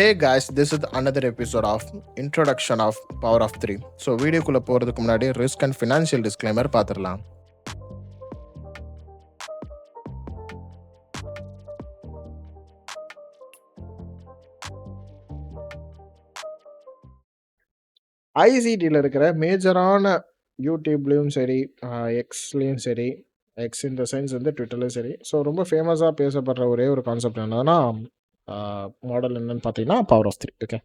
Hey guys, this is another episode of Introduction of Power of 3. So வீடியோக்குள்ளே போகிறதுக்கு முன்னாடி risk and financial disclaimer பார்த்துடலாம். ஐசிடியில் இருக்கிற மேஜரான யூடியூப்லேயும் சரி, எக்ஸ்லேயும் சரி, எக்ஸ் இந்த சென்ஸ் வந்து ட்விட்டர்லேயும் சரி, ஸோ ரொம்ப ஃபேமஸாக பேசப்படுற ஒரே ஒரு கான்செப்ட் என்னன்னா மாடல் என்னன்னு பார்த்தீங்கன்னா power of 3. Okay,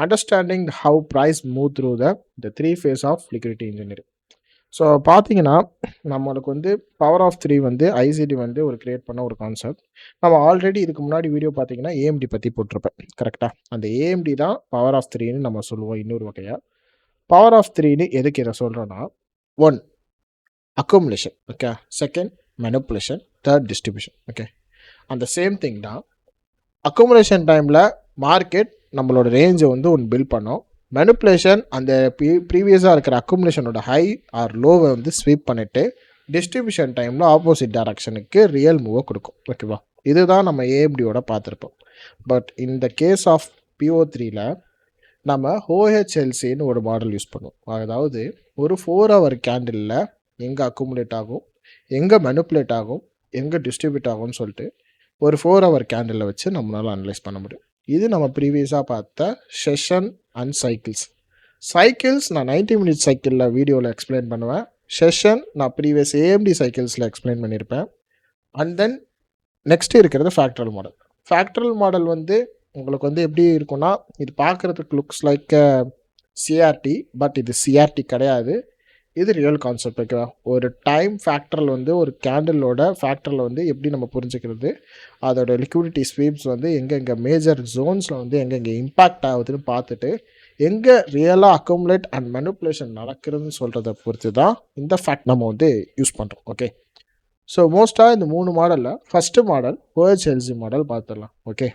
understanding how price move through the three phase of liquidity engineering. So பார்த்தீங்கன்னா நம்மளுக்கு வந்து பவர் ஆஃப் 3 வந்து ஐசிடி வந்து ஒரு கிரியேட் பண்ண ஒரு கான்செப்ட். நம்ம ஆல்ரெடி இதுக்கு முன்னாடி வீடியோ பார்த்தீங்கன்னா ஏஎம்டி பற்றி போட்டிருப்பேன், கரெக்டாக. அந்த ஏஎம்டி தான் பவர் ஆஃப் 3ன்னு நம்ம சொல்லுவோம் இன்னொரு வகையாக. பவர் ஆஃப் 3ன்னு எதுக்கு இதை சொல்கிறோன்னா, 1 accumulation, okay, second manipulation, third distribution. Okay, அந்த சேம் திங் தான். அக்குமுலேஷன் டைமில் மார்க்கெட் நம்மளோட ரேஞ்சை வந்து ஒன்று பில்ட் பண்ணோம். மெனிப்புலேஷன் அந்த ப்ரீவியஸாக இருக்கிற அக்குமுலேஷனோட ஹை ஆர் லோவை வந்து ஸ்வீப் பண்ணிவிட்டு டிஸ்ட்ரிபியூஷன் டைமில் ஆப்போசிட் டைரக்ஷனுக்கு ரியல் மூவை கொடுக்கும். ஓகேவா, இதுதான் நம்ம ஏஎம்டியோட பார்த்துருப்போம். பட் இந்த கேஸ் ஆஃப் PO3ல் நம்ம OHLCன்னு ஒரு மாடல் யூஸ் பண்ணுவோம். அதாவது ஒரு 4 hour கேண்டிலில் எங்கே அக்குமுலேட் ஆகும், எங்கே மெனிப்புலேட் ஆகும், எங்கே டிஸ்ட்ரிபியூட் ஆகும்னு சொல்லிட்டு ஒரு 4 hour கேண்டிலில் வச்சு நம்மளால் அனலைஸ் பண்ண முடியும். இது நம்ம ப்ரீவியஸாக பார்த்த செஷன் அண்ட் சைக்கிள்ஸ் நான் 90 minutes சைக்கிளில் வீடியோவில் எக்ஸ்பிளைன் பண்ணுவேன். செஷன் நான் ப்ரீவியஸ் ஏஎம்டி சைக்கிள்ஸில் எக்ஸ்பிளைன் பண்ணியிருப்பேன். அண்ட் தென் நெக்ஸ்ட்டு இருக்கிறது ஃபேக்டரல் மாடல் வந்து உங்களுக்கு வந்து எப்படி இருக்குன்னா, இது பார்க்குறதுக்கு லுக்ஸ் லைக் சிஆர்டி, பட் இது சிஆர்டி கிடையாது, இது ரியல் கான்செப்ட். ஓகேவா, ஒரு டைம் ஃபேக்டரில் வந்து ஒரு கேண்டிலோட ஃபேக்டரில் வந்து எப்படி நம்ம புரிஞ்சுக்கிறது, அதோட லிக்விடிட்டி ஸ்வீப்ஸ் வந்து எங்கெங்கே மேஜர் ஜோன்ஸில் வந்து எங்கெங்கே இம்பேக்ட் ஆகுதுன்னு பார்த்துட்டு எங்கே ரியலாக அக்குமுலேட் அண்ட் மெனிப்புலேஷன் நடக்கிறதுன்னு சொல்கிறத பொறுத்து தான் இந்த ஃபேக்ட் நம்ம வந்து யூஸ் பண்ணுறோம். ஓகே, ஸோ மோஸ்ட்டாக இந்த 3 மாடலில் ஃபஸ்ட்டு மாடல் OHLC மாடல் பார்த்துடலாம். Okay,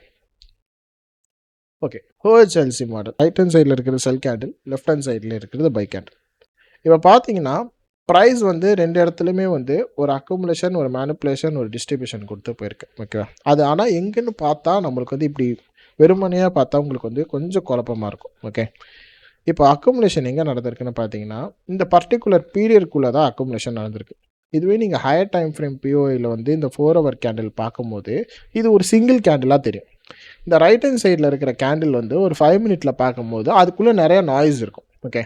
OHLC model right hand சைடில் இருக்கிற செல் கேண்டில், லெஃப்ட் ஹேண்ட் சைடில் இருக்கிறது பை கேண்டில். இப்போ பார்த்தீங்கன்னா ப்ரைஸ் வந்து 2 இடத்துலையுமே வந்து ஒரு அக்குமுலேஷன், ஒரு மேனிப்புலேஷன், ஒரு டிஸ்ட்ரிபியூஷன் கொடுத்து போயிருக்கு. ஓகேவா, அது ஆனால் எங்கேன்னு பார்த்தா நம்மளுக்கு வந்து இப்படி வெறுமனையாக பார்த்தா உங்களுக்கு வந்து கொஞ்சம் குழப்பமாக இருக்கும். ஓகே, இப்போ அக்குமுலேஷன் எங்கே நடந்திருக்குன்னு பார்த்தீங்கன்னா இந்த பர்டிகுலர் பீரியடுக்குள்ளே தான் அக்குமுலேஷன் நடந்திருக்கு. இதுவே நீங்கள் ஹையர் டைம் ஃப்ரேம் POIயில் வந்து இந்த 4 hour கேண்டில் பார்க்கும்போது இது ஒரு சிங்கிள் கேண்டிலாக தெரியும். இந்த ரைட் ஹேண்ட் சைடில் இருக்கிற கேண்டில் வந்து ஒரு 5 minute பார்க்கும்போது அதுக்குள்ளே நிறைய நாய்ஸ் இருக்கும். ஓகே,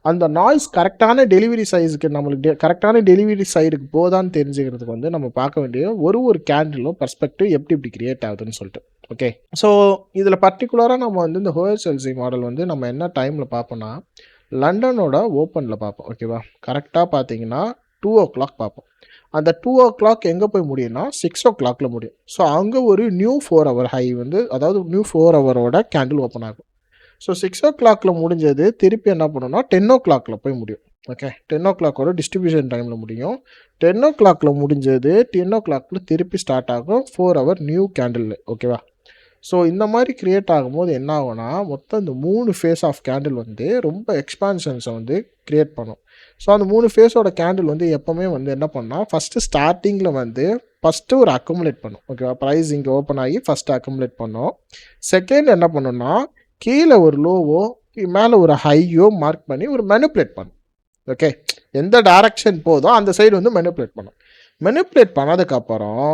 அந்த நாய்ஸ் கரெக்டான டெலிவரி சைஸுக்கு நம்மளுக்கு கரெக்டான டெலிவரி சைடுக்கு போதான்னு தெரிஞ்சுக்கிறதுக்கு வந்து நம்ம பார்க்க வேண்டிய ஒரு கேண்டிலும் பர்ஸ்பெக்டிவ் எப்படி கிரியேட் ஆகுதுன்னு சொல்லிட்டு. ஓகே, ஸோ இதில் பர்டிகுலராக நம்ம வந்து இந்த OHLC மாடல் வந்து நம்ம என்ன டைமில் பார்ப்போம்னா லண்டனோட ஓப்பனில் பார்ப்போம். ஓகேவா, கரெக்டாக பார்த்தீங்கன்னா 2 o'clock பார்ப்போம். அந்த 2 o'clock எங்கே போய் முடியும்னா 6 o'clockல முடியும். ஸோ அங்கே ஒரு நியூ 4 hour ஹை வந்து, அதாவது நியூ 4 hourோட கேண்டில் ஓப்பன் ஆகும். ஸோ 6 o'clockல முடிஞ்சது திருப்பி என்ன பண்ணணும்னா 10 o'clockல போய் முடியும். ஓகே, 10 o'clockோட டிஸ்ட்ரிபியூஷன் டைமில் முடியும். 10 o'clockல முடிஞ்சது 10 o'clockல திருப்பி ஸ்டார்ட் ஆகும் 4 hour நியூ கேண்டில். ஓகேவா, ஸோ இந்த மாதிரி க்ரியேட் ஆகும்போது என்ன ஆகும்னா மொத்தம் இந்த 3 ஃபேஸ் ஆஃப் கேண்டில் வந்து ரொம்ப எக்ஸ்பான்ஷன்ஸை வந்து க்ரியேட் பண்ணும். ஸோ அந்த 3 ஃபேஸோட கேண்டில் வந்து எப்போவுமே வந்து என்ன பண்ணால் ஸ்டார்டிங்கில் வந்து ஃபஸ்ட்டு ஒரு அக்குமுலேட் பண்ணும். ஓகேவா, ப்ரைஸ் இங்கே ஓப்பன் ஆகி ஃபஸ்ட்டு அக்குமுலேட் பண்ணோம். செகண்ட் என்ன பண்ணோம்னா கீழே ஒரு லோவோ மேலே ஒரு ஹையோ மார்க் பண்ணி ஒரு மெனிப்புலேட் பண்ணும். ஓகே, எந்த டைரக்ஷன் போதோ அந்த சைடு வந்து மெனிப்புலேட் பண்ணும். மெனிப்புலேட் பண்ணதுக்கப்புறம்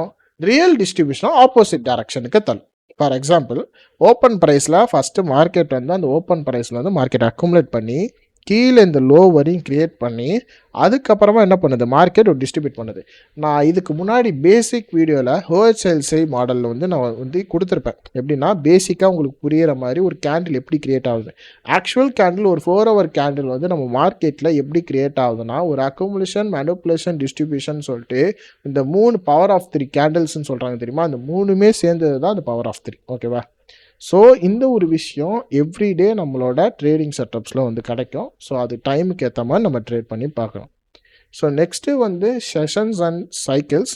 ரியல் டிஸ்ட்ரிபியூஷன் ஆப்போசிட் டைரக்ஷனுக்கு தள்ளும். ஃபார் எக்ஸாம்பிள், ஓப்பன் ப்ரைஸில் ஃபஸ்ட்டு மார்க்கெட் வந்து அந்த ஓப்பன் ப்ரைஸில் வந்து மார்க்கெட் அக்குமுலேட் பண்ணி கீழே இந்த லோ வரையும் க்ரியேட் பண்ணி அதுக்கப்புறமா என்ன பண்ணுது, மார்க்கெட் ஒரு டிஸ்ட்ரிபியூட் பண்ணுது. நான் இதுக்கு முன்னாடி பேசிக் வீடியோவில் OHLC மாடலில் வந்து நான் வந்து கொடுத்துருப்பேன். எப்படின்னா பேசிக்காக உங்களுக்கு புரிகிற மாதிரி ஒரு கேண்டில் எப்படி க்ரியேட் ஆகுது. ஆக்சுவல் கேண்டில் ஒரு 4 hour கேண்டில் வந்து நம்ம மார்க்கெட்டில் எப்படி க்ரியேட் ஆகுதுன்னா ஒரு அக்குமுலேஷன், மேனிப்புலேஷன், டிஸ்ட்ரிபியூஷன் சொல்லிட்டு இந்த 3 பவர் ஆஃப் 3 கேண்டில்ஸ்ன்னு சொல்கிறாங்க தெரியுமா, அந்த 3மே சேர்ந்தது தான் அந்த பவர் ஆஃப் 3. ஓகேவா, ஸோ இந்த ஒரு விஷயம் எவ்ரிடே நம்மளோட ட்ரேடிங் செட்டப்ஸில் வந்து கிடைக்கும். ஸோ அது டைமுக்கு ஏற்ற மாதிரி நம்ம ட்ரேட் பண்ணி பார்க்கலாம். ஸோ நெக்ஸ்ட்டு வந்து செஷன்ஸ் அண்ட் சைக்கிள்ஸ்.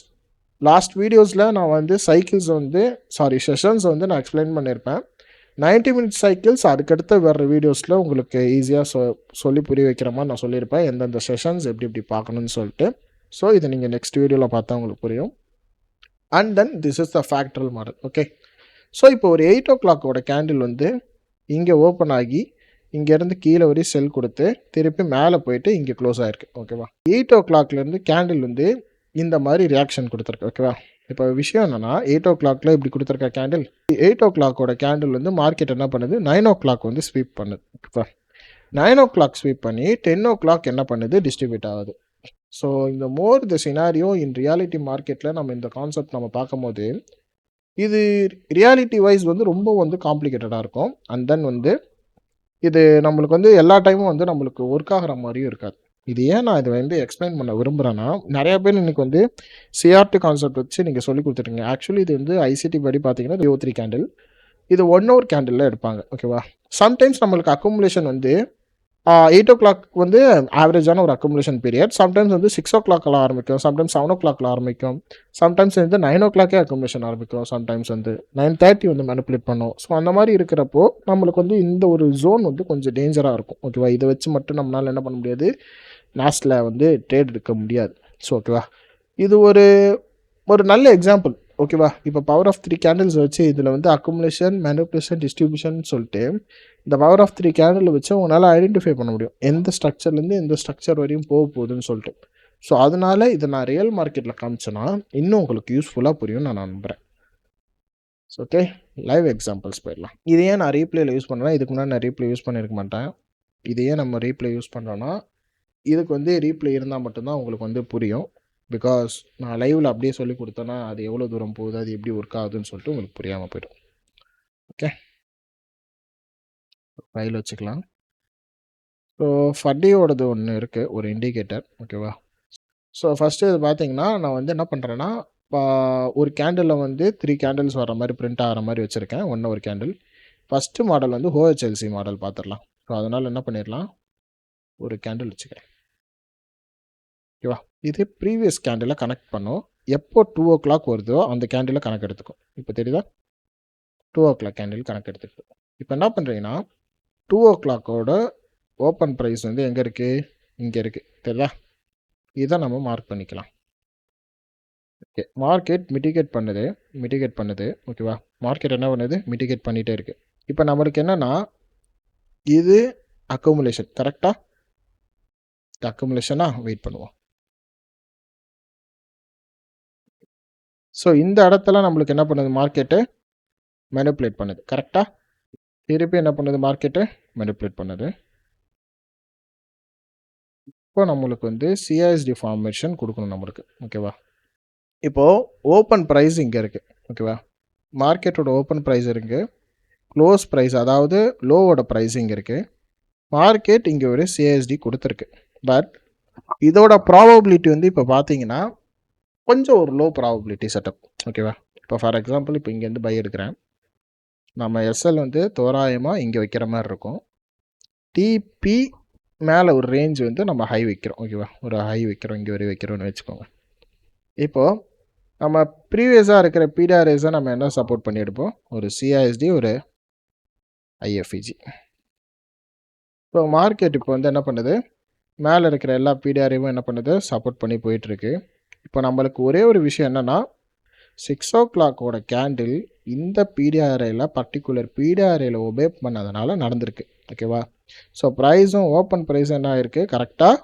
லாஸ்ட் வீடியோஸில் நான் வந்து செஷன்ஸ் வந்து நான் எக்ஸ்பிளைன் பண்ணியிருப்பேன். 90 minute சைக்கிள்ஸ் அதுக்கடுத்து வர்ற வீடியோஸில் உங்களுக்கு ஈஸியாக சொல்லி புரிய வைக்கிற மாதிரி நான் சொல்லியிருப்பேன், எந்தெந்த செஷன்ஸ் எப்படி பார்க்கணுன்னு சொல்லிட்டு. ஸோ இதை நீங்கள் நெக்ஸ்ட் வீடியோவில் பார்த்தா உங்களுக்கு புரியும். And then this is the fractal model. Okay, so இப்போ ஒரு 8 o'clock கேண்டில் வந்து இங்கே ஓப்பன் ஆகி இங்கேருந்து கீழே வரையும் செல் கொடுத்து திருப்பி மேலே போயிட்டு இங்கே க்ளோஸ் ஆகிருக்கு. ஓகேவா? 8 o'clockலேருந்து கேண்டில் வந்து இந்த மாதிரி ரியாக்ஷன் கொடுத்துருக்கு. ஓகேவா? இப்போ விஷயம் என்னென்னா 8 o'clockல இப்படி கொடுத்துருக்க கேண்டில் 8 o'clock கேண்டில் வந்து மார்க்கெட் என்ன பண்ணுது 9 o'clock வந்து ஸ்வீப் பண்ணுது. ஓகேவா? 9 o'clock ஸ்வீப் பண்ணி 10 o'clock என்ன பண்ணுது டிஸ்ட்ரிபியூட் ஆகுது. ஸோ இந்த மோர் த சினாரியோ இன் ரியாலிட்டி மார்க்கெட்டில் நம்ம இந்த கான்செப்ட் நம்ம பார்க்கும்போது இது ரியாலிட்டி வைஸ் வந்து ரொம்ப வந்து காம்ப்ளிகேட்டடாக இருக்கும். அண்ட் தென் வந்து இது நம்மளுக்கு வந்து எல்லா டைமும் வந்து நம்மளுக்கு ஒர்க் ஆகிற மாதிரியும் இருக்காது. இது ஏன் நான் இதை வந்து எக்ஸ்பிளைன் பண்ண விரும்புகிறேன்னா, நிறையா பேர் இன்றைக்கி வந்து சிஆர்டி கான்செப்ட் வச்சு நீங்கள் சொல்லி கொடுத்துருங்க. ஆக்சுவலி இது வந்து ஐசிடி படி பார்த்தீங்கன்னா 3 கேண்டில், இது 1 hour கேண்டிலில் எடுப்பாங்க. ஓகேவா? சம்டைம்ஸ் நம்மளுக்கு அக்குமுலேஷன் வந்து 8 o'clock வந்து ஆவரேஜான ஒரு அக்குமுலேஷன் பீரியட். சம்டைம்ஸ் வந்து 6 o'clockல ஆரம்பிக்கும், சம்டைம்ஸ் 7 o'clockல ஆரம்பிக்கும், சம்டைம்ஸ் வந்து 9 o'clockே அக்குமுலேஷன் ஆரம்பிக்கும், சம்டைம்ஸ் வந்து 9:30 வந்து மேனிப்புலேட் பண்ணும். ஸோ அந்த மாதிரி இருக்கிறப்போ நம்மளுக்கு வந்து இந்த ஒரு ஜோன் வந்து கொஞ்சம் டேஞ்சராக இருக்கும். ஓகேவா? இதை வச்சு மட்டும் நம்மளால் என்ன பண்ண முடியாது, நாஸ்டில் வந்து ட்ரேட் எடுக்க முடியாது. ஸோ ஓகேவா? இது ஒரு ஒரு நல்ல எக்ஸாம்பிள். ஓகேவா? இப்போ பவர் ஆஃப் 3 கேண்டில்ஸ் வச்சு இதில் வந்து அக்குமுலேஷன், மேனிப்புலேஷன், டிஸ்ட்ரிபியூஷன் சொல்லிட்டு இந்த பவர் ஆஃப் 3 கேண்டில் வச்சு உங்களால் ஐடென்டிஃபை பண்ண முடியும் எந்த ஸ்ட்ரக்சர்லேருந்து எந்த ஸ்ட்ரக்சர் வரையும் போக போகுதுன்னு சொல்லிட்டு. ஸோ அதனால இதை நான் ரியல் மார்க்கெட்டில் காமிச்சேன்னா இன்னும் உங்களுக்கு யூஸ்ஃபுல்லாக புரியும் நான் நம்புகிறேன். ஸோ ஓகே, லைவ் எக்ஸாம்பிள்ஸ் போயிடலாம். இதையே நான் ரீப்ளேயில் யூஸ் பண்ணுறேன். இதுக்கு முன்னாடி நான் ரீப்ளே யூஸ் பண்ணியிருக்க மாட்டேன். இதையே நம்ம ரீப்ளே யூஸ் பண்ணுறோன்னா இதுக்கு வந்து ரீப்ளே இருந்தால் மட்டும்தான் உங்களுக்கு வந்து புரியும். பிகாஸ் நான் லைவில் அப்படியே சொல்லி கொடுத்தேன்னா அது எவ்வளோ தூரம் போகுது, அது எப்படி ஒர்க் ஆகுதுன்னு சொல்லிட்டு உங்களுக்கு புரியாமல் போய்டும். ஓகே, ஃபைல் வச்சுக்கலாம். ஸோ ஃபட்டியோடது ஒன்று இருக்குது, ஒரு இண்டிகேட்டர். ஓகேவா? ஸோ ஃபஸ்ட்டு இது பார்த்தீங்கன்னா நான் வந்து என்ன பண்ணுறேன்னா, ஒரு கேண்டிலில் வந்து 3 கேண்டில்ஸ் வர மாதிரி பிரிண்ட் ஆகிற மாதிரி வச்சுருக்கேன். 1 hour கேண்டில். ஃபஸ்ட்டு மாடல் வந்து ஓஹெச்எல்சி மாடல் பார்த்துடலாம். ஸோ அதனால் என்ன பண்ணிடலாம், ஒரு கேண்டில் வச்சுக்கிறேன். ஓகேவா? இது ப்ரீவியஸ் கேண்டிலை கனெக்ட் பண்ணும். எப்போ 2 o'clock வருதோ அந்த கேண்டிலை கணக்கு எடுத்துக்கும். இப்போ தெரியுதா? 2 o'clock கேண்டில் கணக்கு எடுத்துக்கும். இப்போ என்ன பண்ணுறீங்கன்னா 2 o'clockோட ஓப்பன் ப்ரைஸ் வந்து எங்கே இருக்குது, இங்கே இருக்குது. தெரியுதா? இதை நம்ம மார்க் பண்ணிக்கலாம். ஓகே, மார்க்கெட் மிட்டிகேட் பண்ணுது. ஓகேவா? மார்க்கெட் என்ன பண்ணுது, மிட்டிகேட் பண்ணிகிட்டே இருக்குது. இப்போ நம்மளுக்கு என்னென்னா இது அக்குமுலேஷன். கரெக்டாக அக்குமுலேஷனாக வெயிட் பண்ணுவோம். ஸோ இந்த இடத்துல நம்மளுக்கு என்ன பண்ணுது, மார்க்கெட்டு மேனிப்புலேட் பண்ணுது. கரெக்டாக திருப்பி என்ன பண்ணுது, மார்க்கெட்டு மேனிப்புலேட் பண்ணுது. இப்போ நம்மளுக்கு வந்து சிஐஎஸ்டி ஃபார்மேஷன் கொடுக்கணும் நம்மளுக்கு. ஓகேவா? இப்போது ஓப்பன் ப்ரைஸ் இங்கே இருக்குது. ஓகேவா? மார்க்கெட்டோட ஓப்பன் ப்ரைஸ் இருக்குது, க்ளோஸ் ப்ரைஸ் அதாவது லோவோட ப்ரைஸ் இங்கே இருக்குது. மார்க்கெட் இங்கே ஒரு சிஐஎஸ்டி கொடுத்துருக்கு. பட் இதோட ப்ராபபிலிட்டி வந்து இப்போ பார்த்தீங்கன்னா கொஞ்சம் ஒரு லோ ப்ராபபிலிட்டி செட்டப். ஓகேவா? இப்போ ஃபார் எக்ஸாம்பிள் இப்போ இங்கேருந்து பை எடுக்கிறேன். நம்ம எஸ்எல் வந்து தோராயமாக இங்கே வைக்கிற மாதிரி இருக்கும். டிபி மேலே ஒரு ரேஞ்ச் வந்து நம்ம ஹை வைக்கிறோம். ஓகேவா? ஒரு ஹை வைக்கிறோம், இங்கே வரை வைக்கிறோன்னு வச்சுக்கோங்க. இப்போது நம்ம ப்ரீவியஸாக இருக்கிற பிடிஆர்எஸை நம்ம என்ன சப்போர்ட் பண்ணி எடுப்போம், ஒரு சிஐஎஸ்டி, ஒரு ஐஎஃப்இஜி. இப்போ மார்க்கெட் இப்போ வந்து என்ன பண்ணுது, மேலே இருக்கிற எல்லா பிடிஆரையும் என்ன பண்ணுது, சப்போர்ட் பண்ணி போயிட்டுருக்கு. இப்போ நம்மளுக்கு ஒரே ஒரு விஷயம் என்னென்னா 6 o'clockோட கேண்டில் இந்த பிடிஆர்ஐயில் பர்டிகுலர் பிடிஆர்ஐயில் ஒபே பண்ணதுனால நடந்திருக்கு. ஓகேவா? ஸோ ப்ரைஸும் ஓப்பன் ப்ரைஸும் என்ன ஆயிருக்கு, கரெக்டாக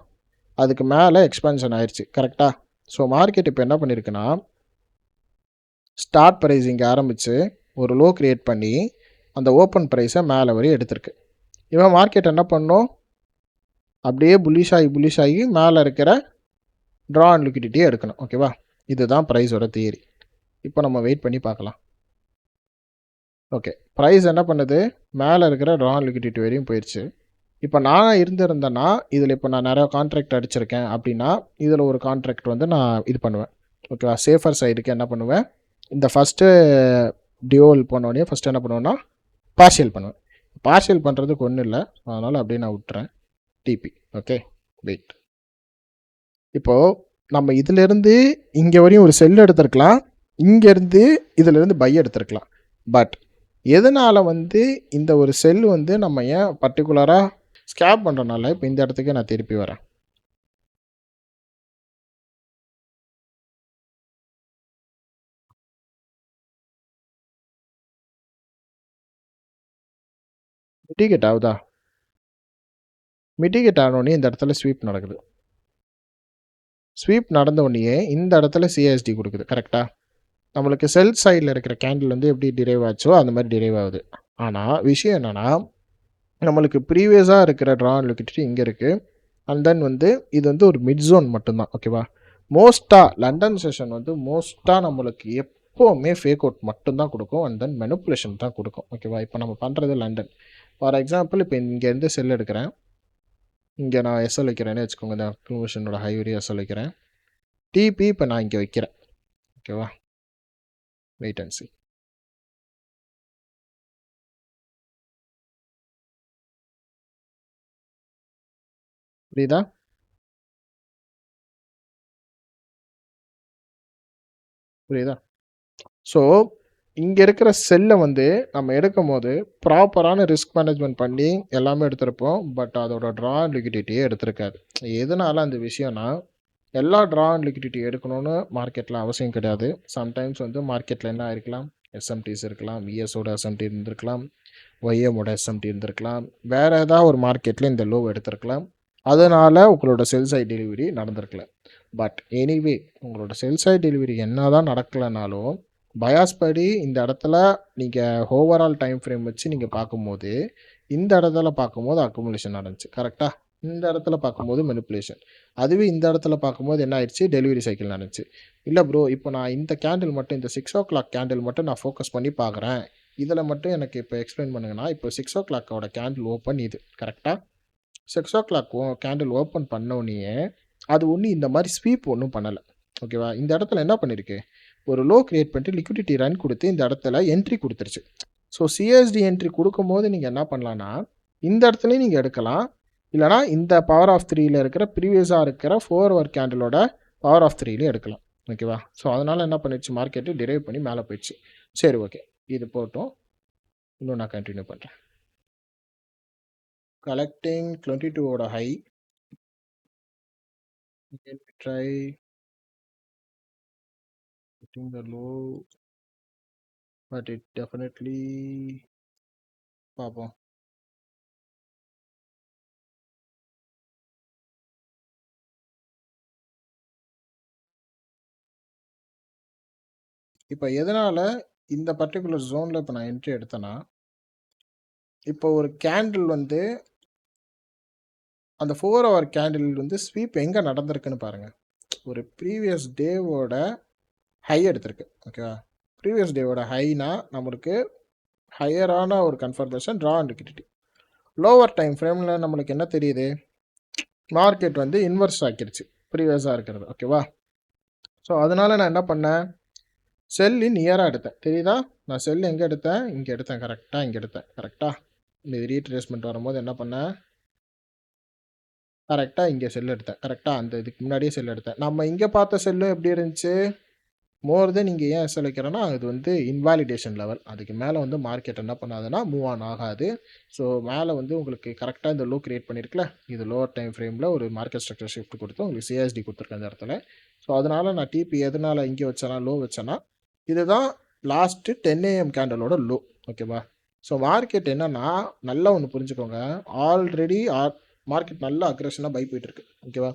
அதுக்கு மேலே எக்ஸ்பென்ஷன் ஆயிடுச்சு. கரெக்டாக? ஸோ மார்க்கெட் இப்போ என்ன பண்ணியிருக்குன்னா ஸ்டார்ட் ப்ரைஸ் இங்கே ஆரம்பித்து ஒரு லோ க்ரியேட் பண்ணி அந்த ஓப்பன் ப்ரைஸை மேலே வரையும் எடுத்திருக்கு. இவன் மார்க்கெட் என்ன பண்ணோம், அப்படியே புல்லிஷ் ஆகி மேலே இருக்கிற ட்ரா அண்ட் லிக்விடிட்டியை எடுக்கணும். ஓகேவா? இதுதான் ப்ரைஸோட தியரி. இப்போ நம்ம வெயிட் பண்ணி பார்க்கலாம். ஓகே, ப்ரைஸ் என்ன பண்ணுது, மேலே இருக்கிற ட்ரா அண்ட் லிக்விடிட்டி வரையும் போயிடுச்சு. இப்போ நான் இருந்திருந்தேன்னா இதில் இப்போ நான் நிறையா கான்ட்ராக்ட் அடிச்சிருக்கேன் அப்படின்னா இதில் ஒரு கான்ட்ராக்ட் வந்து நான் இது பண்ணுவேன். ஓகேவா? சேஃபர் சைடுக்கு என்ன பண்ணுவேன், இந்த ஃபஸ்ட்டு டியோல் போனோடனே ஃபஸ்ட்டு என்ன பண்ணுவேன்னா பார்ஷியல் பண்ணுவேன். பார்ஷியல் பண்ணுறதுக்கு ஒன்றும் இல்லை, அதனால் அப்படியே நான் விட்டுறேன். டிபி. Okay, wait. இப்போது நம்ம இதிலேருந்து இங்கே வரையும் ஒரு செல் எடுத்துருக்கலாம், இங்கேருந்து இதிலேருந்து பை எடுத்துருக்கலாம். பட் எதனால் வந்து இந்த ஒரு செல் வந்து நம்ம ஏன் பர்டிகுலராக ஸ்கேப் பண்ணுறனால இப்போ இந்த இடத்துக்கு நான் திருப்பி வரேன். மிட்டிகேட் ஆகுதா? மிட்டிகேட் ஆனோனே இந்த இடத்துல ஸ்வீப் நடக்குது. ஸ்வீப் நடந்த உடனேயே இந்த இடத்துல சிஎஸ்டி குடுக்குது. கரெக்ட்டா? நம்மளுக்கு செல் சைட்ல இருக்கிற கேண்டில் வந்து எப்படி டிரைவ் ஆச்சோ, அந்த மாரி டிரைவ் ஆகுது. ஆனா, விஷயம் என்னன்னா, நம்மளுக்கு ப்ரீவியஸா இருக்கிற ட்ரா அண்ட் லிக்விடிட்டி இங்க இருக்கு. அண்ட் தென் வந்து இது வந்து ஒரு மிட் ஜோன் மட்டும் தான். ஓகேவா? மோஸ்ட்டா லண்டன் செஷன் வந்து மோஸ்ட்டா நம்மளுக்கு எப்பவுமே ஃபேக் அவுட் மட்டும் தான் குடுக்கும். அண்ட் தென் மேனிபுலேஷன் தான் குடுக்கும். ஓகேவா? இப்ப நம்ம பண்றது லண்டன். ஃபார் எக்ஸாம்பிள் இப்ப இங்கேருந்து செல் எடுக்கிறேன். இங்க நான் எஸ்எல் வைக்கிறேன்னே வச்சுக்கோங்க. இந்த அக்யூமுலேஷனோட ஹை வரையும் எஸ்எல் வைக்கிறேன். டிபி இப்ப நான் இங்க வைக்கிறேன். ஓகேவா? Wait and see. புரியுதா? புரியுதா? ஸோ, இங்க இருக்கிற செல்ல வந்து நம்ம எடுக்கும்போது, ப்ராப்பரான ரிஸ்க் மேனேஜ்மென்ட் பண்ணி எல்லாமே எடுத்திருப்போம். பட் அதோட ட்ரா அண்ட் லிக்விடிட்டியே எடுத்திருக்காது. எதனால அந்த விஷயம்னா, எல்லா ட்ரா அண்ட் லிக்விடிட்டி எடுக்கணும்னு மார்க்கெட்ல அவசியம் கிடையாது. சம்டைம்ஸ் வந்து மார்க்கெட்ல என்ன ஆயிருக்கலாம், எஸ்எம்டிஸ் இருக்கலாம், விஎஸோட எஸ்எம்டி இருந்திருக்கலாம், ஒய்எம்மோட எஸ்எம்டி இருந்திருக்கலாம். வேற ஏதாவது ஒரு மார்க்கெட்ல இந்த லோவ் எடுத்திருக்கலாம். அதனால உங்களோட செல் சைட் டெலிவரி நடந்திருக்கலாம். பட் எனிவே உங்களோட செல் சைட் டெலிவரி என்னதான் நடக்கலனாலும், பயாஸ் படி இந்த இடத்துல நீங்க ஓவரால் டைம் ஃப்ரேம் வச்சு நீங்க பார்க்கும்போது, இந்த இடத்துல பார்க்கும்போது அக்குமுலேஷன் நடந்துச்சு. கரெக்ட்டா? இந்த இடத்துல பார்க்கும்போது மேனிபுலேஷன். அதுவே இந்த இடத்துல பார்க்கும்போது என்ன ஆயிடுச்சு? டெலிவரி சைக்கிள் நடந்துச்சு. இல்ல ப்ரோ, இப்போ நான் இந்த கேண்டில் மட்டும் இந்த 6:00 கேண்டில் மட்டும் நான் ஃபோக்கஸ் பண்ணி பார்க்குறேன். இதில மட்டும் எனக்கு இப்போ எக்ஸ்பிளைன் பண்ணுங்கன்னா, இப்போ 6:00 கேண்டில் ஓப்பன் இது. கரெக்ட்டா? 6:00 கேண்டில் ஓப்பன் பண்ணோனயே, அது ஒண்ணும் இந்த மாரி ஸ்வீப் ஒண்ணும் பண்ணல. ஓகேவா? இந்த இடத்துல என்ன பண்ணிருக்கு? ஒரு லோ கிரியேட் பண்ணிட்டு லிக்விடிட்டி ரன் குடுத்து இந்த இடத்துல என்ட்ரி குடுத்துருச்சு. ஸோ சிஎஸ்டி என்ட்ரி குடுக்கும்போது நீங்க என்ன பண்ணலான்னா, இந்த இடத்துலயும் நீங்க எடுக்கலாம். இல்லன்னா இந்த பவர் ஆஃப் 3ல இருக்கிற ப்ரீவியஸா இருக்கிற 4 ஹவர் கேண்டிலோட பவர் ஆஃப் 3லயும் எடுக்கலாம். ஓகேவா? ஸோ அதனால என்ன பண்ணிருச்சு மார்க்கெட் டிரைவ் பண்ணி மேல போயிடுச்சு. சரி ஓகே. இது போட்டும். இன்னும் நான் கன்டின்யூ பண்றேன். கலெக்டிங் 22 ஓட high. Again we try hitting the low, but it definitely பார்ப்போம். இப்ப எதனால இந்த பர்ட்டிகுலர் ஜோன்ல இப்ப நான் என்ட்ரி எடுத்தேன்னா, இப்போ ஒரு கேண்டில் வந்து அந்த 4 ஹவர் கேண்டில் வந்து ஸ்வீப் எங்க நடந்திருக்குன்னு பாருங்க. ஒரு ப்ரீவியஸ் டேவோட ஹை எடுத்திருக்கு. ஓகேவா? ப்ரீவியஸ் டேவோட ஹைனா நம்மளுக்கு ஹையரான ஒரு confirmation draw and liquidity. Lower time ஃப்ரேம்ல நம்மளுக்கு என்ன தெரியுது? மார்க்கெட் வந்து இன்வெர்ஸ் ஆக்கிருச்சு. ப்ரீவியஸா இருக்கிறது. ஓகேவா? ஸோ அதனால நான் என்ன பண்ணேன்? செல்லு நியரா எடுத்தேன். தெரியுதா? நான் செல் எங்க எடுத்தேன்? இங்க எடுத்தேன். கரெக்ட்டா இங்க எடுத்தேன். கரெக்ட்டா? இந்த ரீட்ரேஸ்மென்ட் வரும்போது என்ன பண்ணேன்? கரெக்ட்டா இங்க செல் எடுத்தேன். கரெக்ட்டா? அந்த இதுக்கு முன்னாடியே செல் எடுத்தேன். நம்ம இங்க பார்த்த செல்லும் எப்படி இருந்துச்சு? மோர் தென் இங்க ஏன் எஸ்எல் வைக்கிறேன்னா, அது வந்து இன்வாலிடேஷன் லெவல். அதுக்கு மேல வந்து மார்க்கெட் என்ன பண்ணாதுன்னா, மூவ் ஆன் ஆகாது. ஸோ மேல வந்து உங்களுக்கு கரெக்ட்டா இந்த லோ கிரியேட் பண்ணியிருக்குல்ல, இது லோவர் டைம் ஃப்ரேம்ல ஒரு மார்க்கெட் ஸ்ட்ரக்சர் ஷிஃப்ட் குடுத்து உங்களுக்கு சிஎஸ்டி குடுத்துருக்கேன் இந்த இடத்துல. ஸோ அதனால நான் டிபி எதனால இங்க வச்சேன்னா, லோ வச்சேன்னா, இதுதான் லாஸ்ட் 10 ஏஎம் கேண்டலோட லோ. ஓகேவா? ஸோ மார்க்கெட் என்னன்னா, நல்லா ஒண்ணு புரிஞ்சுக்கோங்க. ஆல்ரெடி மார்க்கெட் நல்லா அக்ரஷனா பை போயிட்டு இருக்கு. ஓகேவா?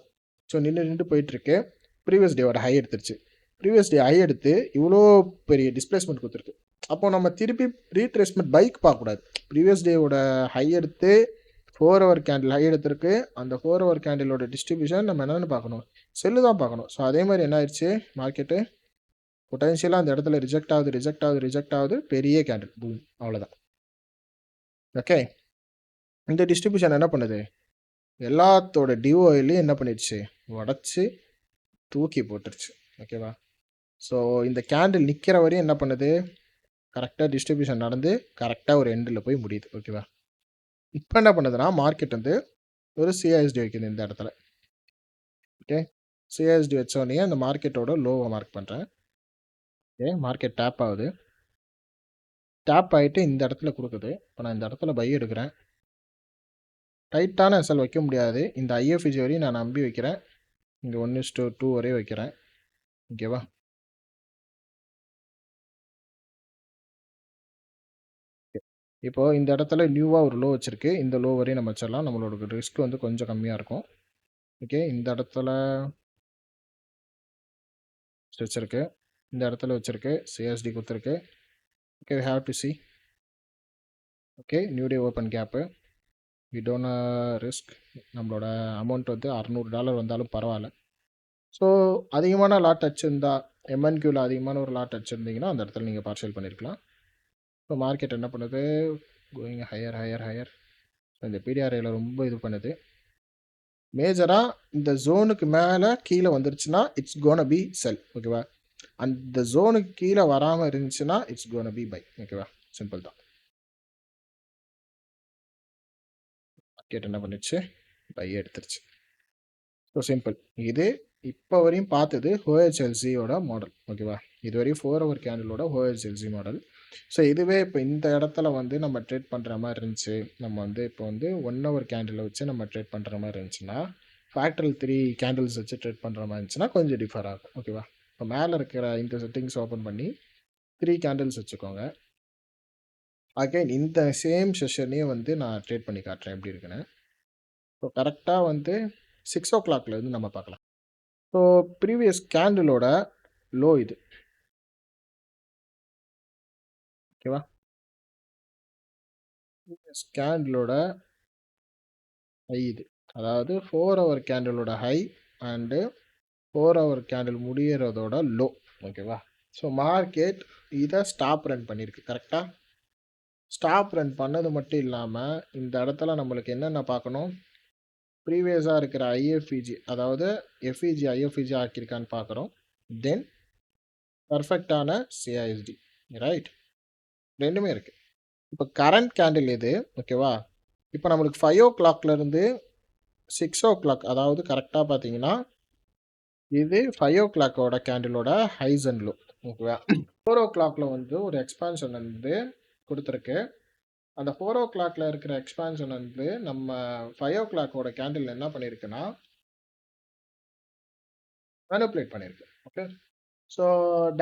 ஸோ நின்னு போயிட்டு இருக்கு. ப்ரீவியஸ் டேவோட ஹை எடுத்துருச்சு. ப்ரீவியஸ் டே ஹை எடுத்து இவ்வளோ பெரிய டிஸ்பிளேஸ்மெண்ட் குடுத்துருக்கு. அப்போ நம்ம திருப்பி ரீட்ரேஸ்மென்ட் பைக் பார்க்கக்கூடாது. ப்ரீவியஸ் டேவோட ஹை எடுத்து 4 ஹவர் கேண்டில் ஹை எடுத்திருக்கு. அந்த 4 ஹவர் கேண்டிலோட டிஸ்ட்ரிபியூஷன் நம்ம என்னன்னு பார்க்கணும்? செல்லு தான் பார்க்கணும். ஸோ அதே மாரி என்ன ஆயிடுச்சு? மார்க்கெட்டு பொட்டன்ஷியலா அந்த இடத்துல ரிஜெக்ட் ஆகுது, ரிஜெக்ட் ஆகுது, ரிஜெக்ட் ஆகுது. பெரிய கேண்டில். பூம். அவ்வளோதான். ஓகே. இந்த டிஸ்ட்ரிபியூஷன் என்ன பண்ணுது? எல்லாத்தோட டிஓஐலயும் என்ன பண்ணிடுச்சு? உடைச்சு தூக்கி போட்டுருச்சு. ஓகேவா? ஸோ இந்த கேண்டில் நிக்கிற வரையும் என்ன பண்ணுது? கரெக்ட்டா டிஸ்ட்ரிபியூஷன் நடந்து, கரெக்ட்டா ஒரு எண்டுல போய் முடியுது. ஓகேவா? இப்ப என்ன பண்ணுதுன்னா, மார்க்கெட் வந்து ஒரு சிஐஎஸ்டி வைக்குது இந்த இடத்துல. ஓகே. சிஐஎஸ்டி வச்சோனயே அந்த மார்க்கெட்டோட லோவ மார்க் பண்றேன். ஓகே. மார்க்கெட் டேப் ஆகுது. டேப் ஆயிட்டு இந்த இடத்துல குடுக்குது. இப்ப நான் இந்த இடத்துல பை எடுக்கிறேன். டைட்டான எஸ்எல் வைக்க முடியாது. இந்த ஐஎஃப்ஜி வரையும் நான் நம்பி வைக்கிறேன். இங்க 1:2 வரையும் வைக்கிறேன். ஓகேவா? இப்போது இந்த இடத்துல நியூவாக ஒரு லோ வச்சுருக்கு. இந்த லோ வரையும் நம்ம வச்சிடலாம். நம்மளோட ரிஸ்க் வந்து கொஞ்சம் கம்மியாக இருக்கும். ஓகே, இந்த இடத்துல வச்சிருக்கு. இந்த இடத்துல வச்சிருக்கு. சிஎஸ்டி கொடுத்துருக்கு. Okay, we have to see. Okay, new day open gap. We don't risk. நம்மளோட அமௌண்ட் வந்து $600 வந்தாலும் பரவாயில்ல. ஸோ அதிகமான லாட் வச்சுருந்தா, எம்என்கியூவில் அதிகமான ஒரு லாட் வச்சுருந்தீங்கன்னா அந்த இடத்துல நீங்கள் பார்சல் பண்ணியிருக்கலாம். ஸோ மார்க்கெட் என்ன பண்ணுது? Going higher higher higher. So இந்த பிடிஆர்ஐயில் ரொம்ப இது பண்ணுது. மேஜராக இந்த ஜோனுக்கு மேலே கீழே வந்துருச்சுன்னா இட்ஸ் கோன பி செல். ஓகேவா? அந்த ஜோனுக்கு கீழே வராமல் இருந்துச்சுன்னா இட்ஸ் கோன பி பை. ஓகேவா? சிம்பிள் தான். மார்க்கெட் என்ன பண்ணிடுச்சு? பை எடுத்துருச்சு. So simple. இது இப்போ வரையும் பார்த்தது ஓஹெச்எல்சியோட மாடல். ஓகேவா? இது வரையும் 4 ஹவர் கேண்டிலோட ஓஹெச்எல்சி மாடல். ஸோ இதுவே இப்போ இந்த இடத்துல வந்து நம்ம ட்ரேட் பண்ணுற மாதிரி இருந்துச்சு. நம்ம வந்து இப்போ வந்து 1 ஹவர் கேண்டில் வச்சு நம்ம ட்ரேட் பண்ணுற மாதிரி இருந்துச்சுன்னா, ஃபேக்டரில் 3 கேண்டில்ஸ் வச்சு ட்ரேட் பண்ணுற மாதிரி இருந்துச்சுன்னா கொஞ்சம் டிஃபர் ஆகும். ஓகேவா? இப்போ மேலே இருக்கிற இந்த செட்டிங்ஸ் ஓப்பன் பண்ணி 3 கேண்டில்ஸ் வச்சுக்கோங்க. அகைன் இந்த சேம் செஷனே வந்து நான் ட்ரேட் பண்ணி காட்டுறேன் எப்படி இருக்குன்னு. ஸோ கரெக்டாக வந்து 6 ஓ கிளாக்லேருந்து நம்ம பார்க்கலாம். ஸோ ப்ரீவியஸ் கேண்டிலோட லோ இது. ஓகேவா? ப்ரீவியஸ் கேண்டிலோட ஹை இது. அதாவது 4 ஹவர் கேண்டிலோட ஹை அண்டு 4 ஹவர் கேண்டில் முடியறதோட லோ. ஓகேவா? ஸோ மார்க்கெட் இதை ஸ்டாப் ரன் பண்ணியிருக்கு. கரெக்டாக ஸ்டாப் ரன் பண்ணது மட்டும் இல்லாமல் இந்த இடத்துல நம்மளுக்கு என்னென்ன பார்க்கணும்? ப்ரீவியஸாக இருக்கிற ஐஎஃப்இஜி, அதாவது எஃப்இஜி ஐஎஃப்இஜி ஆக்கியிருக்கான்னு பார்க்குறோம். தென் பர்ஃபெக்டான சிஐஎஸ்டி. ரைட், ரெண்டுமே இருக்குது. இப்போ கரண்ட் கேண்டில் இது. ஓகேவா? இப்போ நம்மளுக்கு 5 ஓ கிளாக்லேருந்து 6 ஓ கிளாக், அதாவது கரெக்டாக பார்த்தீங்கன்னா இது 5 ஓ கிளாக்கோட கேண்டிலோட ஹைஸ் அண்ட் லோ. ஓகேவா? 4 ஓ கிளாக்ல வந்து ஒரு எக்ஸ்பான்ஷன் வந்து கொடுத்துருக்கு. அந்த 4 ஓ கிளாக்ல இருக்கிற எக்ஸ்பான்ஷன் வந்து நம்ம 5 ஓ கிளாக்கோட கேண்டில் என்ன பண்ணியிருக்குன்னா மேனிப்புலேட் பண்ணியிருக்கு. ஓகே, ஸோ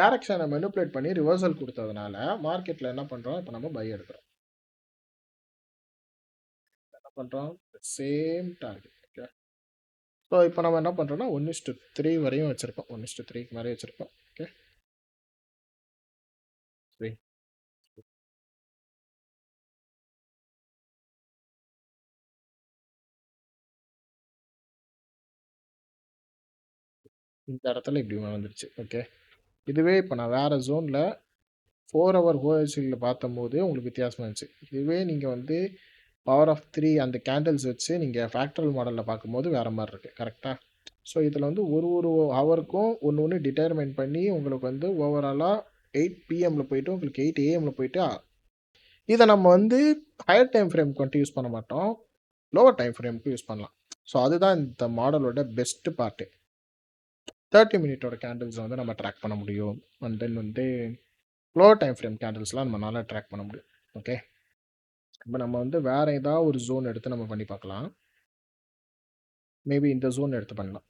டைரக்ஷனை மேனிப்புலேட் பண்ணி ரிவர்சல் கொடுத்ததுனால மார்க்கெட்டில் என்ன பண்ணுறோம்? இப்போ நம்ம பை எடுக்கிறோம். என்ன பண்ணுறோம்? Same target. ஓகே, ஸோ இப்போ நம்ம என்ன பண்ணுறோம்னா 1:3 வரையும் வச்சுருக்கோம். 1:3க்கு மாதிரி வச்சுருக்கோம். ஓகே, 3. இந்த இடத்துல இப்படி வந்துருச்சு. ஓகே, இதுவே இப்போ நான் வேறு ஜோனில் 4 ஹவர் ஓஎஸ்சியில் பார்த்தம்போது உங்களுக்கு வித்தியாசமாக இருந்துச்சு. இதுவே நீங்கள் வந்து பவர் ஆஃப் 3 அந்த கேண்டில்ஸ் வச்சு நீங்கள் ஃபேக்டரல் மாடலில் பார்க்கும்போது வேறு மாதிரி இருக்குது. கரெக்டாக? ஸோ இதில் வந்து ஒரு ஹவருக்கும் ஒன்று ஒன்று டிட்டர்மைன் பண்ணி உங்களுக்கு வந்து ஓவராலாக 8 பிஎம்மில் போயிட்டு உங்களுக்கு 8 ஏஎம்மில் போயிட்டு இதை நம்ம வந்து ஹையர் டைம் ஃப்ரேம்க்கு வந்துட்டு யூஸ் பண்ண மாட்டோம், லோவர் டைம் ஃப்ரேம்க்கு யூஸ் பண்ணலாம். ஸோ அதுதான் இந்த மாடலோட பெஸ்ட்டு பார்ட்டு. 30 மினிட்டோட கேண்டில்ஸை வந்து நம்ம ட்ராக் பண்ண முடியும். அண்ட் தென் வந்து லோவர் டைம் ஃப்ரேம் கேண்டில்ஸ்லாம் நம்மளால ட்ராக் பண்ண முடியும். ஓகே, இப்போ நம்ம வந்து வேறு ஏதாவது ஒரு ஜோன் எடுத்து நம்ம பண்ணி பார்க்கலாம். மேபி இந்த ஜோன் எடுத்து பண்ணலாம்.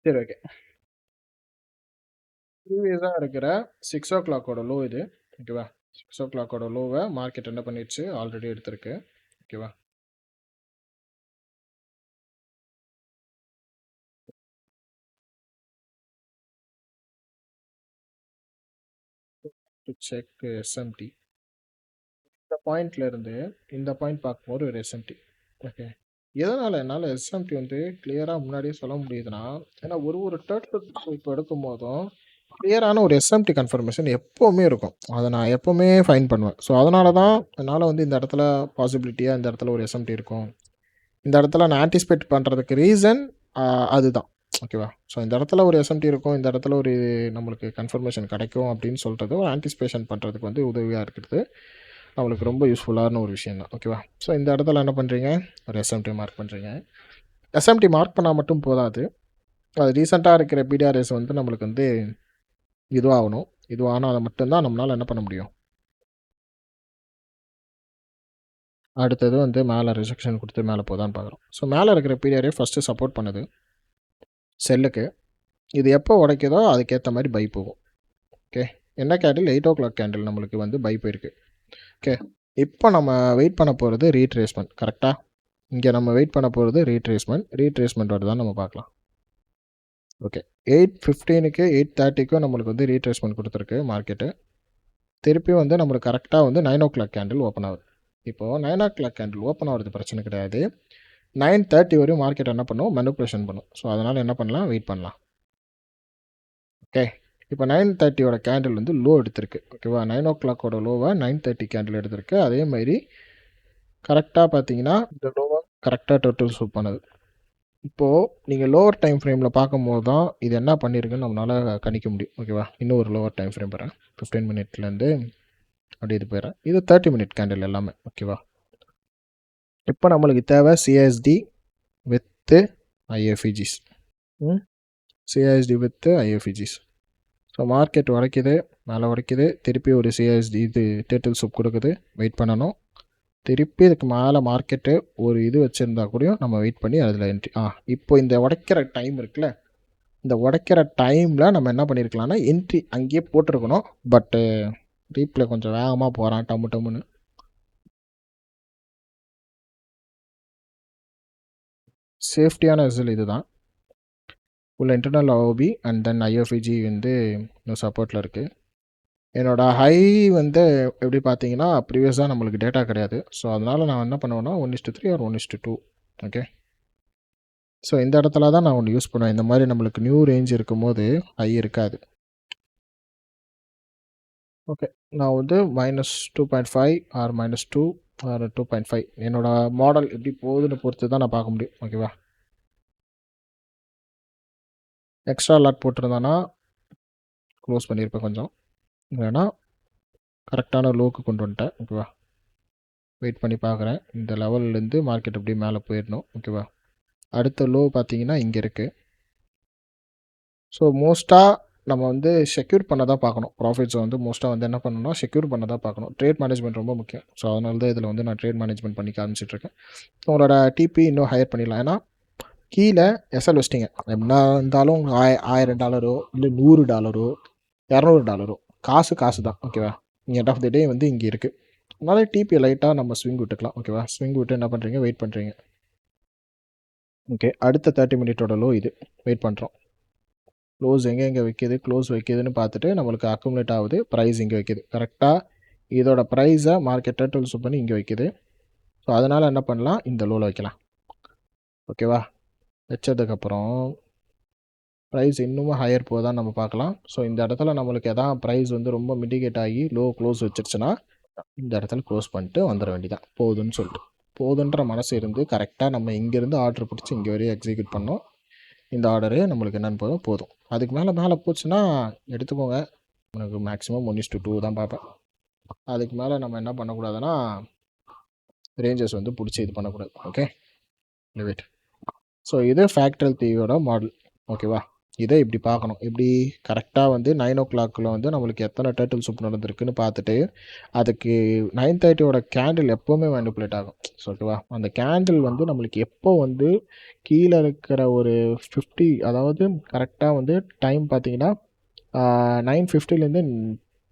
சரி, ஓகே. ப்ரீவியஸாக இருக்கிற 6 ஓ கிளாக்கோட லோ இது. ஓகேவா? 6 ஓ கிளாக்கோட லோவை மார்க்கெட் என்ன பண்ணிடுச்சு? ஆல்ரெடி எடுத்திருக்கு. ஓகேவா? To check SMT. இந்த பாயிண்ட்ல இருந்து இந்த பாயிண்ட் பார்க்கும்போது ஒரு எஸ்எம்டி. ஓகே, எதனால் என்னால் எஸ்எம்டி வந்து கிளியராக முன்னாடியே சொல்ல முடியுதுன்னா, ஏன்னா ஒரு டேர்ட் இப்போ எடுக்கும் போதும் கிளியரான ஒரு எஸ்எம்டி கன்ஃபர்மேஷன் எப்போவுமே இருக்கும். அதை நான் எப்போவுமே ஃபைன் பண்ணுவேன். ஸோ அதனால தான் என்னால் வந்து இந்த இடத்துல பாசிபிலிட்டியாக இந்த இடத்துல ஒரு எஸ்எம்டி இருக்கும். இந்த இடத்துல நான் ஆன்டிசிபேட் பண்ணுறதுக்கு ரீசன் அதுதான். ஓகேவா? ஸோ இந்த இடத்துல ஒரு எஸ்எம்டி இருக்கும், இந்த இடத்துல ஒரு நம்மளுக்கு கன்ஃபர்மேஷன் கிடைக்கும் அப்படின்னு சொல்கிறது ஒரு ஆன்டிசிபேஷன் பண்ணுறதுக்கு வந்து உதவியாக இருக்கிறது நம்மளுக்கு ரொம்ப யூஸ்ஃபுல்லான ஒரு விஷயம் தான். ஓகேவா? ஸோ இந்த இடத்துல என்ன பண்ணுறீங்க? ஒரு எஸ்எம்டி மார்க் பண்ணுறீங்க. எஸ்எம்டி மார்க் பண்ணால் மட்டும் போதாது, அது ரீசெண்டாக இருக்கிற பிடிஆர்எஸ் வந்து நம்மளுக்கு வந்து இதுவாகணும். இதுவானால் மட்டும்தான் நம்மளால் என்ன பண்ண முடியும்? அடுத்தது வந்து மேலே ரிஜெக்ஷன் கொடுத்து மேலே போதான்னு பார்க்குறோம். ஸோ மேலே இருக்கிற பிடிஆர்ஏ ஃபஸ்ட்டு சப்போர்ட் பண்ணுது செல்லுக்கு. இது எப்போ உடைக்குதோ அதுக்கேற்ற மாதிரி பை போகும். ஓகே, என்ன கேண்டில் 8 o'clock கேண்டில் நம்மளுக்கு வந்து பை போயிருக்கு. ஓகே, இப்போ நம்ம வெயிட் பண்ண போகிறது ரீட்ரேஸ்மெண்ட். கரெக்டாக இங்கே நம்ம வெயிட் பண்ண போகிறது ரீட்ரேஸ்மெண்ட்டோட தான் நம்ம பார்க்கலாம். ஓகே, 8:15க்கு 8:30க்கும் நம்மளுக்கு வந்து ரீட்ரேஸ்மெண்ட் கொடுத்துருக்கு மார்க்கெட்டு. திருப்பி வந்து நம்மளுக்கு கரெக்டாக வந்து 9 o'clock கேண்டில் ஓப்பன் ஆகுது. இப்போது 9 o'clock கேண்டில் ஓப்பன் ஆகிறது பிரச்சனை கிடையாது. 9:30 வரையும் மார்க்கெட் என்ன பண்ணும், மேனிபுலேஷன் பண்ணும். ஸோ அதனால் என்ன பண்ணலாம், வெயிட் பண்ணலாம். ஓகே, இப்போ 9:30 கேண்டில் வந்து லோ எடுத்திருக்கு. ஓகேவா, 9 o'clock லோவை 9:30 கேண்டில் எடுத்திருக்கு. அதே மாதிரி கரெக்டாக பார்த்தீங்கன்னா இந்த லோவை கரெக்டாக டோட்டல் சூப் பண்ணுது. இப்போது நீங்கள் லோவர் டைம் ஃப்ரேமில் பார்க்கும்போது தான் இது என்ன பண்ணியிருக்குன்னு நம்மளால் கணிக்க முடியும். ஓகேவா, இன்னும் ஒரு லோவர் டைம் ஃப்ரேம் போகிறேன். 15 மினிட்லேருந்து அப்படி இது போயிடுறேன். இது 30 மினிட் கேண்டில் எல்லாமே. ஓகேவா, இப்போ நம்மளுக்கு தேவை CST with ஐஎஃப்இஜிஸ். CST with ஐஎஃப்இஜிஸ். So market உடைக்குது, மேலே உடைக்குது, திருப்பி ஒரு சிஎஸ்டி இது டேட்டில் சூப் கொடுக்குது, வெயிட் பண்ணணும். திருப்பி இதுக்கு மேலே மார்க்கெட்டு ஒரு இது வச்சுருந்தா கூடயும் நம்ம வெயிட் பண்ணி அதில் என்ட்ரி. இப்போ இந்த உடைக்கிற டைம் இருக்குல்ல, இந்த உடைக்கிற டைமில் நம்ம என்ன பண்ணியிருக்கலாம்னா என்ட்ரி அங்கேயே போட்டிருக்கணும். பட்டு ரீப்ளே கொஞ்சம் வேகமாக போகிறான் டம்முன்னு. சேஃப்டியான ரிசல்ட் இது தான். உள்ள இன்டர்னல் ஓபி அண்ட் தென் ஐஎஃப்இஜி வந்து இன்னும் சப்போர்ட்டில் இருக்குது. என்னோடய ஹை வந்து எப்படி பார்த்தீங்கன்னா ப்ரீவியஸாக நம்மளுக்கு டேட்டா கிடையாது. ஸோ அதனால் நான் என்ன பண்ணுவேன்னா 1:3 ஆர் 1:2. ஓகே, ஸோ இந்த இடத்துல தான் நான் ஒன்று யூஸ் பண்ணுவேன். இந்த மாதிரி நம்மளுக்கு நியூ ரேஞ்ச் இருக்கும்போது ஹை இருக்காது. ஓகே, நான் வந்து -2.5 ஆர் -2 ஆர் 2.5 என்னோடய மாடல் எப்படி போகுதுன்னு பொறுத்து தான் நான் பார்க்க முடியும். ஓகேவா, எக்ஸ்ட்ரா லாட் போட்டிருந்தானா க்ளோஸ் பண்ணியிருப்பேன் கொஞ்சம், இல்லைன்னா கரெக்டான லோக்கு கொண்டு வந்துட்டேன். ஓகேவா, வெயிட் பண்ணி பார்க்குறேன். இந்த லெவல்லேருந்து மார்க்கெட் அப்படியே மேலே போயிடணும். ஓகேவா, அடுத்த லோ பார்த்தீங்கன்னா இங்கே இருக்குது. ஸோ மோஸ்ட்டாக நம்ம வந்து செக்யூர் பண்ண தான் பார்க்கணும். ப்ராஃபிட்ஸை வந்து மோஸ்ட்டாக வந்து என்ன பண்ணணும்னா செக்யூர் பண்ண தான் பார்க்கணும். ட்ரேட் மேனேஜ்மெண்ட் ரொம்ப முக்கியம். ஸோ அதனால தான் இதில் வந்து நான் ட்ரேட் மேனேஜ்மெண்ட் பண்ணி காமிச்சிட்ருக்கேன். உங்களோட டிபி இன்னும் ஹையர் பண்ணிடலாம். ஏன்னா கீழே எஸ்எல் வச்சிட்டிங்க எப்படின்னா இருந்தாலும் $1000 இல்லை $100 $200 காசு தான். ஓகேவா, எண்ட் ஆஃப் தி டே வந்து இங்கே இருக்குது. அதனால டிபியை லைட்டாக நம்ம ஸ்விங் விட்டுக்கலாம். ஓகேவா, ஸ்விங் விட்டு என்ன பண்ணுறீங்க, வெயிட் பண்ணுறீங்க. ஓகே, அடுத்த 30 மினிட்டோட லோ இது, வெயிட் பண்ணுறோம். க்ளோஸ் எங்கே வைக்கிது, க்ளோஸ் வைக்கிதுன்னு பார்த்துட்டு நம்மளுக்கு அக்குமுலேட் ஆகுது. ப்ரைஸ் இங்கே வைக்கிது. கரெக்டாக இதோட ப்ரைஸை மார்க்கெட் டோட்டல் சூப் பண்ணி இங்கே வைக்கிது. ஸோ அதனால் என்ன பண்ணலாம், இந்த லோவில் வைக்கலாம். ஓகேவா, வச்சதுக்கப்புறம் ப்ரைஸ் இன்னமும் ஹையர் போதான் நம்ம பார்க்கலாம். ஸோ இந்த இடத்துல நம்மளுக்கு எதாவது ப்ரைஸ் வந்து ரொம்ப மிட்டிகேட் ஆகி லோ க்ளோஸ் வச்சிருச்சுன்னா இந்த இடத்துல க்ளோஸ் பண்ணிட்டு வந்துட வேண்டியதான், போதுன்னு சொல்லிட்டு. போதுன்ற மனசு இருந்து கரெக்டாக நம்ம இங்கேருந்து ஆர்டர் பிடிச்சி இங்கே வரையும் எக்ஸிக்யூட் பண்ணோம். இந்த ஆர்டரு நம்மளுக்கு என்னென்னு போதும். அதுக்கு மேலே போச்சுன்னா எடுத்துக்கோங்க. எனக்கு மேக்ஸிமம் 1:2 தான் பார்ப்பேன். அதுக்கு மேலே நம்ம என்ன பண்ணக்கூடாதுன்னா ரேஞ்சஸ் வந்து பிடிச்சி இது பண்ணக்கூடாது. Okay, limit. ஸோ இது ஃபேக்டரல் டிவியோட மாடல். ஓகேவா, இதை இப்படி பார்க்கணும். இப்படி கரெக்டாக வந்து 9 o'clock வந்து நம்மளுக்கு எத்தனை டேட்டில் சூப் நடந்திருக்குன்னு பார்த்துட்டு அதுக்கு 9:30 கேண்டில் எப்போவுமே மேனிப்புலேட் ஆகும். ஸோ ஓகேவா, அந்த கேண்டில் வந்து நம்மளுக்கு எப்போ வந்து கீழே இருக்கிற ஒரு 50 அதாவது கரெக்டாக வந்து டைம் பார்த்தீங்கன்னா 9:50லேருந்து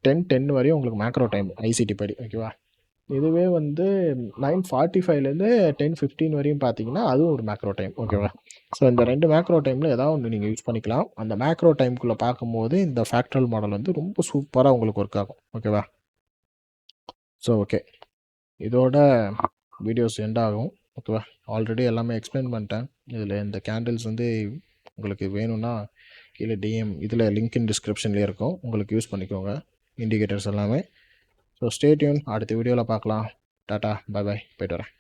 10:10 வரையும் உங்களுக்கு மேக்ரோ டைம் ஐசிடி படி. ஓகேவா, இதுவே வந்து 9:45லேருந்து 10:15 வரையும் பார்த்தீங்கன்னா அதுவும் ஒரு மேக்ரோ டைம். ஓகேவா, ஸோ இந்த 2 மேக்ரோ டைமில் ஏதாவது ஒன்று நீங்கள் யூஸ் பண்ணிக்கலாம். அந்த மேக்ரோ டைமுக்குள்ளே பார்க்கும்போது இந்த ஃபேக்டரல் மாடல் வந்து ரொம்ப சூப்பராக உங்களுக்கு ஒர்க் ஆகும். ஓகேவா, ஸோ ஓகே, இதோட வீடியோஸ் எண்ட் ஆகும். ஓகேவா, ஆல்ரெடி எல்லாமே எக்ஸ்பிளைன் பண்ணிட்டேன். இதில் இந்த கேண்டில்ஸ் வந்து உங்களுக்கு வேணும்னா கீழே டிஎம் இதில் லிங்க் இன் டிஸ்கிரிப்ஷன்லேயே இருக்கும், உங்களுக்கு யூஸ் பண்ணிக்கோங்க இண்டிகேட்டர்ஸ் எல்லாமே. ஸோ ஸ்டே டியூன், அடுத்த வீடியோவில் பார்க்கலாம். டாட்டா, பை பாய், போய்ட்டு வரேன்.